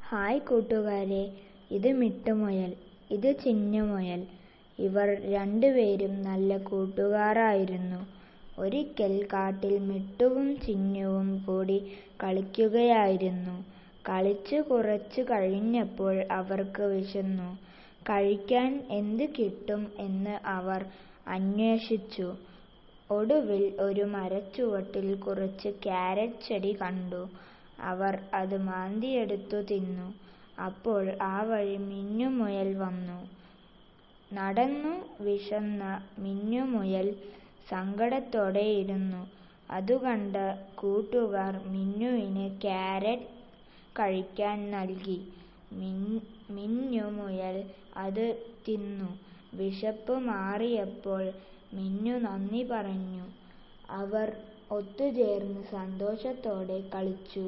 Hi കൂട്ടുകാരെ, ഇത് മിട്ടുമുയൽ, ഇത് ചിന്നുമുയൽ. ഇവർ രണ്ടുപേരും നല്ല കൂട്ടുകാരായിരുന്നു. ഒരിക്കൽ കാട്ടിൽ മിട്ടുവും ചിന്നുവും കൂടി കളിക്കുകയായിരുന്നു. കളിച്ചു കുറച്ചു കഴിഞ്ഞപ്പോൾ അവർക്ക് വിശന്നു. കഴിക്കാൻ എന്ത് കിട്ടും എന്ന് അവർ അന്വേഷിച്ചു. ഒടുവിൽ ഒരു മരച്ചുവട്ടിൽ കുറച്ച് ക്യാരറ്റ് ചെടി കണ്ടു. അവർ അത് മാന്തിയെടുത്തു തിന്നു. അപ്പോൾ ആ വഴി മിന്നുമുയൽ വന്നു. നടന്നു വിശന്ന മിന്നുമുയൽ സങ്കടത്തോടെയിരുന്നു. അതുകണ്ട കൂട്ടുകാർ മിന്നുവിന് ക്യാരറ്റ് കഴിക്കാൻ നൽകി. മിന്നുമുയൽ അത് തിന്നു. വിശപ്പ് മാറിയപ്പോൾ മിന്നു നന്ദി പറഞ്ഞു. അവർ ഒത്തുചേർന്ന് സന്തോഷത്തോടെ കളിച്ചു.